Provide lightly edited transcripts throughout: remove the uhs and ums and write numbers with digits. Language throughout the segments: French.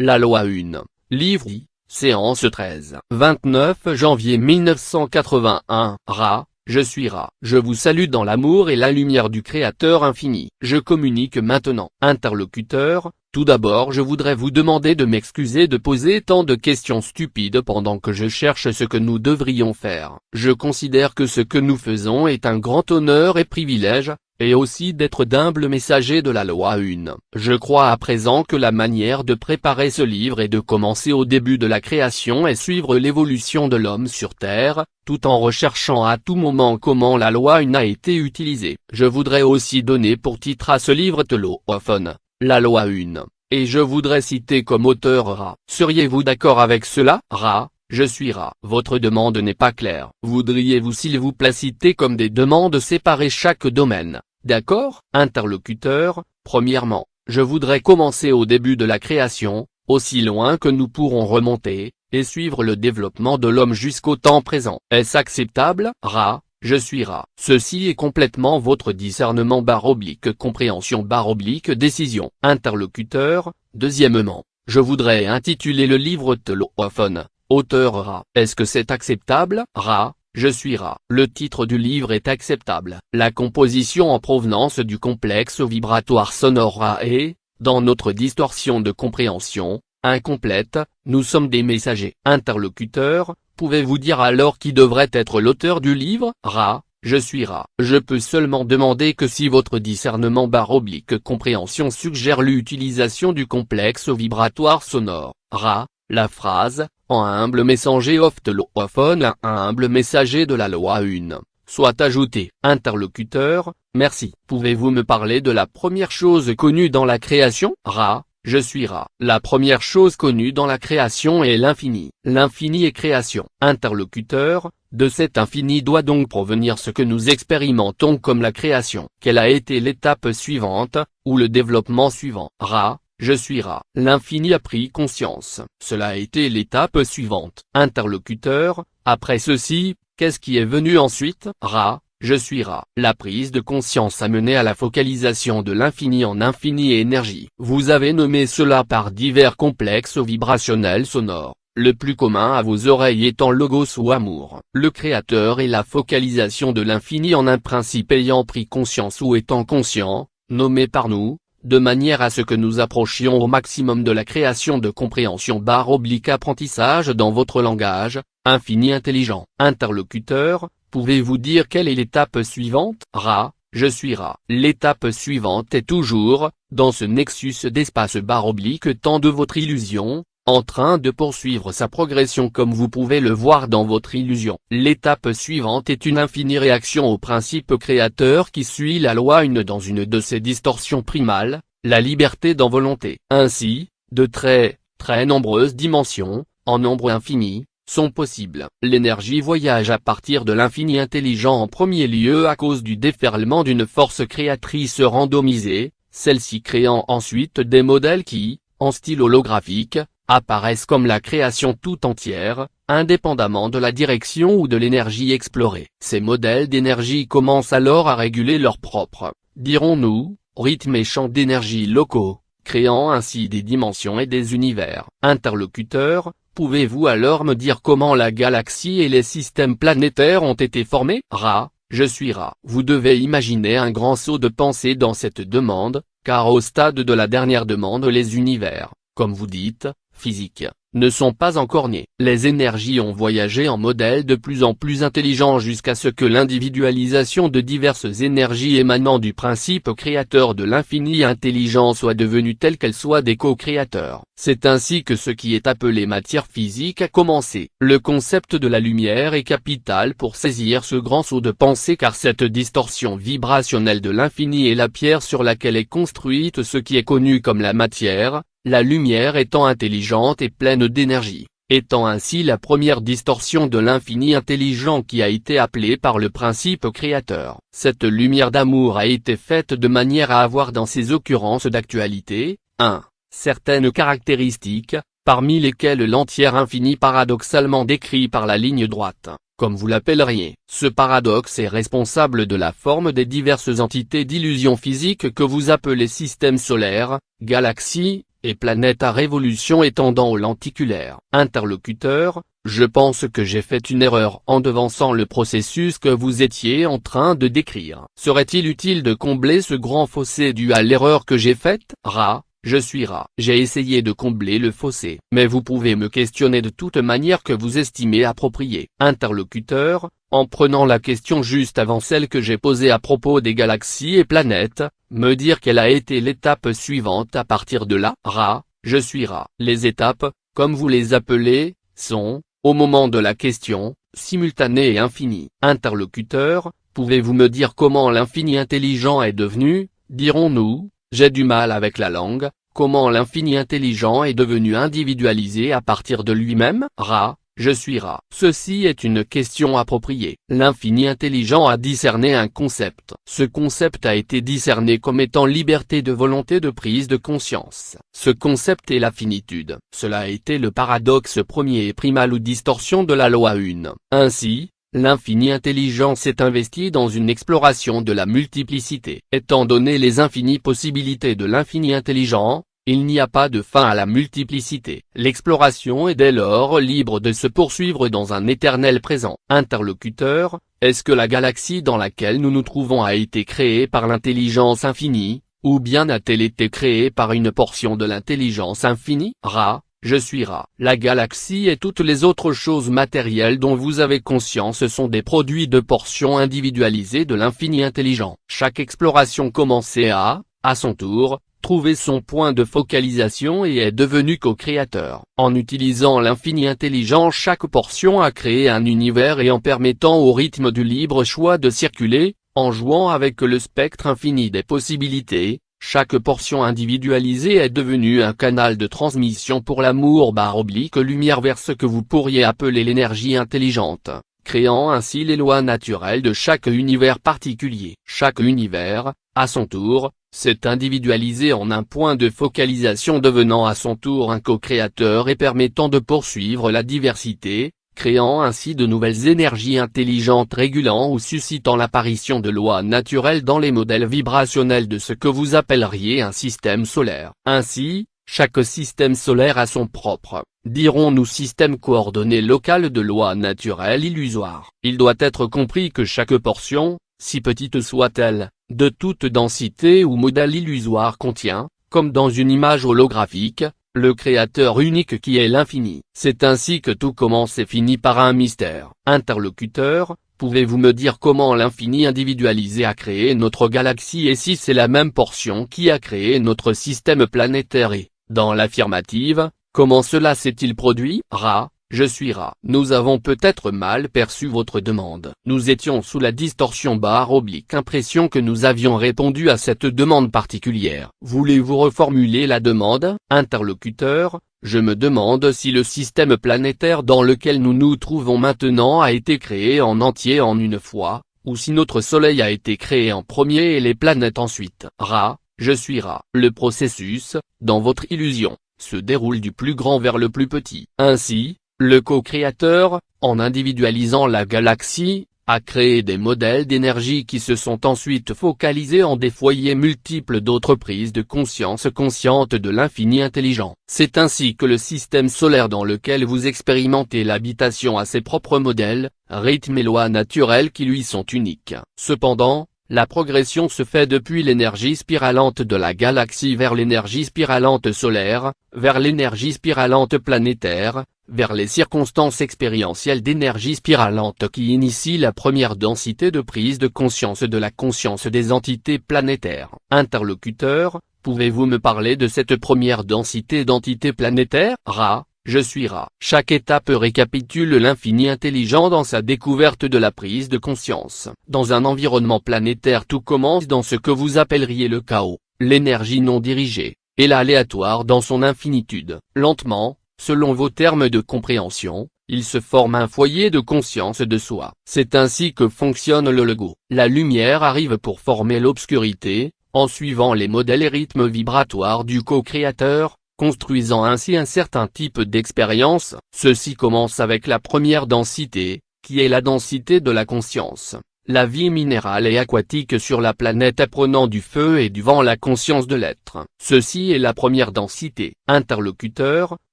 La loi 1, livre I, séance 13. 29 janvier 1981. Ra, je suis Ra. Je vous salue dans l'amour et la lumière du Créateur infini. Je communique maintenant. Interlocuteur, tout d'abord je voudrais vous demander de m'excuser de poser tant de questions stupides pendant que je cherche ce que nous devrions faire. Je considère que ce que nous faisons est un grand honneur et privilège, et aussi d'être d'humbles messagers de la loi 1. Je crois à présent que la manière de préparer ce livre est de commencer au début de la création et suivre l'évolution de l'homme sur Terre, tout en recherchant à tout moment comment la loi 1 a été utilisée. Je voudrais aussi donner pour titre à ce livre Telophone, la loi 1, et je voudrais citer comme auteur Ra. Seriez-vous d'accord avec cela? Ra, je suis Ra. Votre demande n'est pas claire. Voudriez-vous s'il vous plaît citer comme des demandes séparées chaque domaine? D'accord? Interlocuteur, premièrement, je voudrais commencer au début de la création, aussi loin que nous pourrons remonter, et suivre le développement de l'homme jusqu'au temps présent. Est-ce acceptable? Ra, je suis Ra. Ceci est complètement votre discernement / compréhension / décision. Interlocuteur, deuxièmement, je voudrais intituler le livre Telophone, auteur Ra. Est-ce que c'est acceptable? Ra, je suis Ra. Le titre du livre est acceptable. La composition en provenance du complexe vibratoire sonore Ra est, dans notre distorsion de compréhension, incomplète. Nous sommes des messagers. Interlocuteur, pouvez-vous dire alors qui devrait être l'auteur du livre? Ra, je suis Ra. Je peux seulement demander que si votre discernement / compréhension suggère l'utilisation du complexe vibratoire sonore, Ra, la phrase, en humble messager of Telophone, un humble messager de la loi 1, soit ajoutée. Interlocuteur, merci. Pouvez-vous me parler de la première chose connue dans la création? Ra, je suis Ra. La première chose connue dans la création est l'infini. L'infini est création. Interlocuteur, de cet infini doit donc provenir ce que nous expérimentons comme la création. Quelle a été l'étape suivante, ou le développement suivant? Ra, je suis Ra. L'infini a pris conscience. Cela a été l'étape suivante. Interlocuteur, après ceci, qu'est-ce qui est venu ensuite? Ra, je suis Ra. La prise de conscience a mené à la focalisation de l'infini en infinie énergie. Vous avez nommé cela par divers complexes vibrationnels sonores, le plus commun à vos oreilles étant logos ou amour. Le créateur est la focalisation de l'infini en un principe ayant pris conscience ou étant conscient, nommé par nous, de manière à ce que nous approchions au maximum de la création de compréhension / apprentissage dans votre langage, infini intelligent. Interlocuteur, pouvez-vous dire quelle est l'étape suivante? Ra, je suis Ra. L'étape suivante est toujours, dans ce nexus d'espace / temps de votre illusion, en train de poursuivre sa progression comme vous pouvez le voir dans votre illusion. L'étape suivante est une infinie réaction au principe créateur qui suit la loi 1 dans une de ses distorsions primales, la liberté dans volonté. Ainsi, de très nombreuses dimensions, en nombre infini, sont possibles. L'énergie voyage à partir de l'infini intelligent en premier lieu à cause du déferlement d'une force créatrice randomisée, celle-ci créant ensuite des modèles qui, en style holographique, apparaissent comme la création tout entière, indépendamment de la direction ou de l'énergie explorée. Ces modèles d'énergie commencent alors à réguler leur propre, dirons-nous, rythme et champ d'énergie locaux, créant ainsi des dimensions et des univers. Interlocuteur, pouvez-vous alors me dire comment la galaxie et les systèmes planétaires ont été formés? Ra, je suis Ra. Vous devez imaginer un grand saut de pensée dans cette demande, car au stade de la dernière demande les univers, comme vous dites, physiques, ne sont pas encore nés. Les énergies ont voyagé en modèles de plus en plus intelligents jusqu'à ce que l'individualisation de diverses énergies émanant du principe créateur de l'infini intelligent soit devenue telle qu'elle soit des co-créateurs. C'est ainsi que ce qui est appelé matière physique a commencé. Le concept de la lumière est capital pour saisir ce grand saut de pensée car cette distorsion vibrationnelle de l'infini est la pierre sur laquelle est construite ce qui est connu comme la matière, la lumière étant intelligente et pleine d'énergie, étant ainsi la première distorsion de l'infini intelligent qui a été appelée par le principe créateur. Cette lumière d'amour a été faite de manière à avoir dans ses occurrences d'actualité, 1. Certaines caractéristiques, parmi lesquelles l'entière infini paradoxalement décrit par la ligne droite, comme vous l'appelleriez. Ce paradoxe est responsable de la forme des diverses entités d'illusion physique que vous appelez système solaire, galaxies, et planète à révolution et tendant au lenticulaire. Interlocuteur, je pense que j'ai fait une erreur en devançant le processus que vous étiez en train de décrire. Serait-il utile de combler ce grand fossé dû à l'erreur que j'ai faite? Ra, je suis Ra. J'ai essayé de combler le fossé. Mais vous pouvez me questionner de toute manière que vous estimez appropriée. Interlocuteur, en prenant la question juste avant celle que j'ai posée à propos des galaxies et planètes, me dire quelle a été l'étape suivante à partir de là? Ra, je suis Ra. Les étapes, comme vous les appelez, sont, au moment de la question, simultanées et infinies. Interlocuteur, pouvez-vous me dire comment l'infini intelligent est devenu, dirons-nous, j'ai du mal avec la langue, comment l'infini intelligent est devenu individualisé à partir de lui-même? Ra, je suis Ra. Ceci est une question appropriée. L'infini intelligent a discerné un concept. Ce concept a été discerné comme étant liberté de volonté de prise de conscience. Ce concept est la finitude. Cela a été le paradoxe premier et primal ou distorsion de la loi 1. Ainsi, l'infini intelligent s'est investi dans une exploration de la multiplicité. Étant donné les infinies possibilités de l'infini intelligent, il n'y a pas de fin à la multiplicité. L'exploration est dès lors libre de se poursuivre dans un éternel présent. Interlocuteur, est-ce que la galaxie dans laquelle nous nous trouvons a été créée par l'intelligence infinie, ou bien a-t-elle été créée par une portion de l'intelligence infinie? Ra, je suis Ra. La galaxie et toutes les autres choses matérielles dont vous avez conscience sont des produits de portions individualisées de l'infini intelligent. Chaque exploration commençait à son tour, trouver son point de focalisation et est devenu co-créateur. En utilisant l'infini intelligent, chaque portion a créé un univers et en permettant au rythme du libre choix de circuler, en jouant avec le spectre infini des possibilités, chaque portion individualisée est devenue un canal de transmission pour l'amour/lumière vers ce que vous pourriez appeler l'énergie intelligente, créant ainsi les lois naturelles de chaque univers particulier. Chaque univers, à son tour, s'est individualisé en un point de focalisation devenant à son tour un co-créateur et permettant de poursuivre la diversité, créant ainsi de nouvelles énergies intelligentes régulant ou suscitant l'apparition de lois naturelles dans les modèles vibrationnels de ce que vous appelleriez un système solaire. Ainsi, chaque système solaire a son propre, dirons-nous système coordonné local de lois naturelles illusoires. Il doit être compris que chaque portion, si petite soit-elle, de toute densité ou modèle illusoire contient, comme dans une image holographique, le créateur unique qui est l'infini. C'est ainsi que tout commence et finit par un mystère. Interlocuteur, pouvez-vous me dire comment l'infini individualisé a créé notre galaxie et si c'est la même portion qui a créé notre système planétaire et, dans l'affirmative, comment cela s'est-il produit? Ra, je suis Ra. Nous avons peut-être mal perçu votre demande. Nous étions sous la distorsion / impression que nous avions répondu à cette demande particulière. Voulez-vous reformuler la demande? Interlocuteur, je me demande si le système planétaire dans lequel nous nous trouvons maintenant a été créé en entier en une fois, ou si notre Soleil a été créé en premier et les planètes ensuite. Ra, je suis Ra. Le processus, dans votre illusion, se déroule du plus grand vers le plus petit. Ainsi, le co-créateur, en individualisant la galaxie, a créé des modèles d'énergie qui se sont ensuite focalisés en des foyers multiples d'autres prises de conscience conscientes de l'infini intelligent. C'est ainsi que le système solaire dans lequel vous expérimentez l'habitation a ses propres modèles, rythmes et lois naturelles qui lui sont uniques. Cependant, la progression se fait depuis l'énergie spiralante de la galaxie vers l'énergie spiralante solaire, vers l'énergie spiralante planétaire, vers les circonstances expérientielles d'énergie spiralante qui initient la première densité de prise de conscience de la conscience des entités planétaires. Interlocuteur, pouvez-vous me parler de cette première densité d'entités planétaires? Ra, je suis Ra. Chaque étape récapitule l'infini intelligent dans sa découverte de la prise de conscience. Dans un environnement planétaire, tout commence dans ce que vous appelleriez le chaos, l'énergie non dirigée, et l'aléatoire dans son infinitude. Lentement, selon vos termes de compréhension, il se forme un foyer de conscience de soi. C'est ainsi que fonctionne le Lego. La lumière arrive pour former l'obscurité, en suivant les modèles et rythmes vibratoires du co-créateur, construisant ainsi un certain type d'expérience. Ceci commence avec la première densité, qui est la densité de la conscience. la vie minérale et aquatique sur la planète apprenant du feu et du vent la conscience de l'être. Ceci est la première densité. Interlocuteur,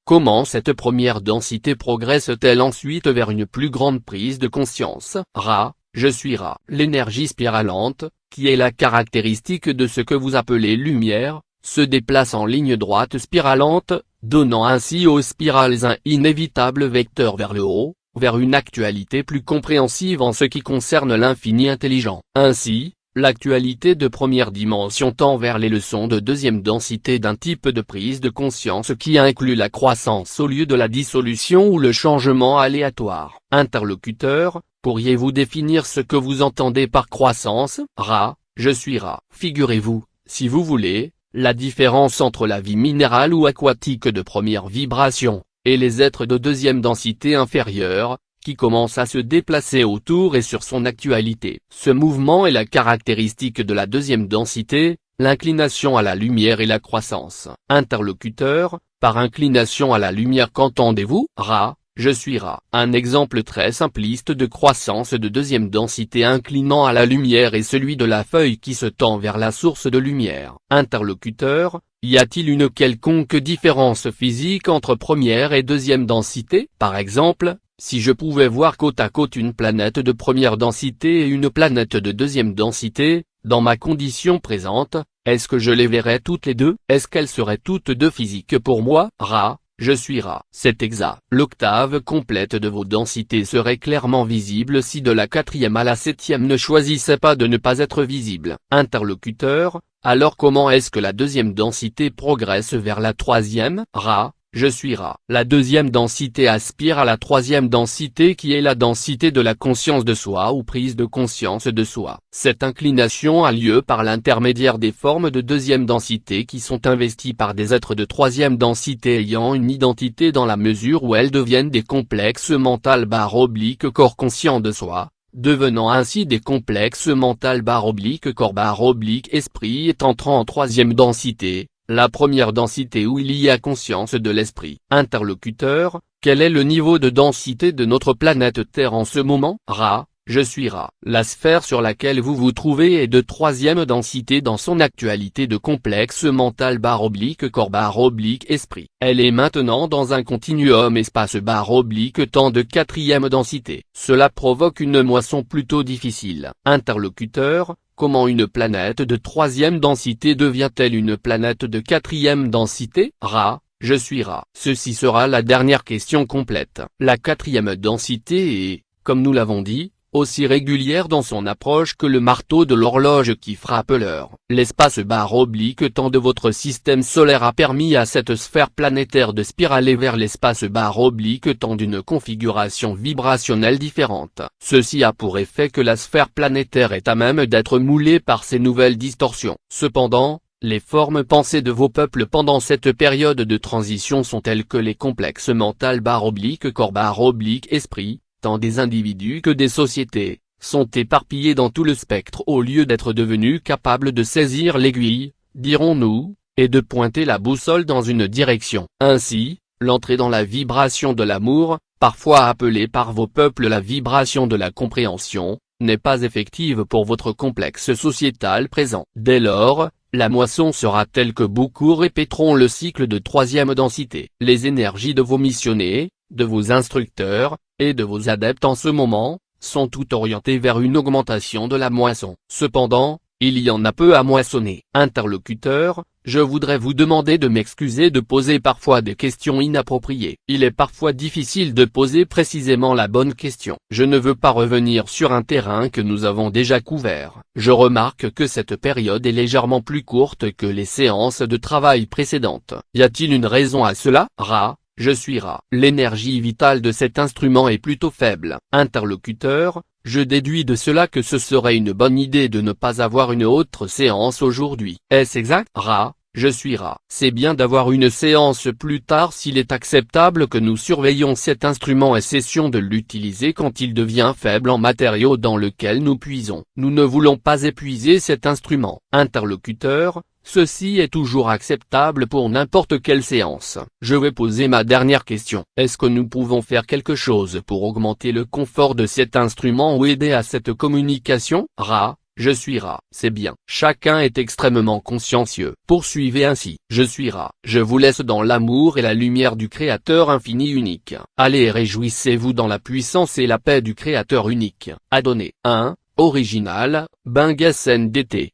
comment cette première densité progresse-t-elle ensuite vers une plus grande prise de conscience? Ra, je suis Ra. L'énergie spiralante, qui est la caractéristique de ce que vous appelez lumière, se déplace en ligne droite spiralante, donnant ainsi aux spirales un inévitable vecteur vers le haut, vers une actualité plus compréhensive en ce qui concerne l'infini intelligent. Ainsi, l'actualité de première dimension tend vers les leçons de deuxième densité d'un type de prise de conscience qui inclut la croissance au lieu de la dissolution ou le changement aléatoire. Interlocuteur, pourriez-vous définir ce que vous entendez par croissance? Ra, je suis Ra. Figurez-vous, si vous voulez, la différence entre la vie minérale ou aquatique de première vibration, et les êtres de deuxième densité inférieure, qui commencent à se déplacer autour et sur son actualité. Ce mouvement est la caractéristique de la deuxième densité, l'inclination à la lumière et la croissance. Interlocuteur, par inclination à la lumière qu'entendez-vous? Ra, je suis Ra. Un exemple très simpliste de croissance de deuxième densité inclinant à la lumière est celui de la feuille qui se tend vers la source de lumière. Interlocuteur, y a-t-il une quelconque différence physique entre première et deuxième densité? Par exemple, si je pouvais voir côte à côte une planète de première densité et une planète de deuxième densité, dans ma condition présente, est-ce que je les verrais toutes les deux? Est-ce qu'elles seraient toutes deux physiques pour moi? Ra, je suis Ra. C'est exact. L'octave complète de vos densités serait clairement visible si de la quatrième à la septième ne choisissait pas de ne pas être visible. Interlocuteur, alors comment est-ce que la deuxième densité progresse vers la troisième? Ra, je suis Ra. La deuxième densité aspire à la troisième densité qui est la densité de la conscience de soi ou prise de conscience de soi. Cette inclination a lieu par l'intermédiaire des formes de deuxième densité qui sont investies par des êtres de troisième densité ayant une identité dans la mesure où elles deviennent des complexes mental/corps conscient de soi, devenant ainsi des complexes mental/corps/esprit et entrant en troisième densité, la première densité où il y a conscience de l'esprit. Interlocuteur, quel est le niveau de densité de notre planète Terre en ce moment? Ra, je suis Ra. La sphère sur laquelle vous vous trouvez est de troisième densité dans son actualité de complexe mental/corps/esprit. Elle est maintenant dans un continuum espace/temps de quatrième densité. Cela provoque une moisson plutôt difficile. Interlocuteur, comment une planète de troisième densité devient-elle une planète de quatrième densité? Ra, je suis Ra. Ceci sera la dernière question complète. La quatrième densité est, comme nous l'avons dit, aussi régulière dans son approche que le marteau de l'horloge qui frappe l'heure. L'espace/temps de votre système solaire a permis à cette sphère planétaire de spiraler vers l'espace/temps d'une configuration vibrationnelle différente. Ceci a pour effet que la sphère planétaire est à même d'être moulée par ces nouvelles distorsions. Cependant, les formes pensées de vos peuples pendant cette période de transition sont telles que les complexes mental/corps/esprit, tant des individus que des sociétés, sont éparpillés dans tout le spectre au lieu d'être devenus capables de saisir l'aiguille, dirons-nous, et de pointer la boussole dans une direction. Ainsi, l'entrée dans la vibration de l'amour, parfois appelée par vos peuples la vibration de la compréhension, n'est pas effective pour votre complexe sociétal présent. Dès lors, la moisson sera telle que beaucoup répéteront le cycle de troisième densité. Les énergies de vos missionnés, de vos instructeurs, et de vos adeptes en ce moment, sont toutes orientées vers une augmentation de la moisson. Cependant, il y en a peu à moissonner. Interlocuteur, je voudrais vous demander de m'excuser de poser parfois des questions inappropriées. Il est parfois difficile de poser précisément la bonne question. Je ne veux pas revenir sur un terrain que nous avons déjà couvert. Je remarque que cette période est légèrement plus courte que les séances de travail précédentes. Y a-t-il une raison à cela? Ra, je suis Ra. L'énergie vitale de cet instrument est plutôt faible. Interlocuteur, je déduis de cela que ce serait une bonne idée de ne pas avoir une autre séance aujourd'hui. Est-ce exact? Ra, je suis Ra. C'est bien d'avoir une séance plus tard s'il est acceptable que nous surveillions cet instrument et cessions de l'utiliser quand il devient faible en matériau dans lequel nous puisons. Nous ne voulons pas épuiser cet instrument. Interlocuteur, Ceci est toujours acceptable pour n'importe quelle séance. Je vais poser ma dernière question. Est-ce que nous pouvons faire quelque chose pour augmenter le confort de cet instrument ou aider à cette communication? Ra, je suis Ra. C'est bien. Chacun est extrêmement consciencieux. Poursuivez ainsi. Je suis Ra. Je vous laisse dans l'amour et la lumière du Créateur infini unique. Allez, réjouissez-vous dans la puissance et la paix du Créateur unique. Adonné. 1. Original, Bingasen DT.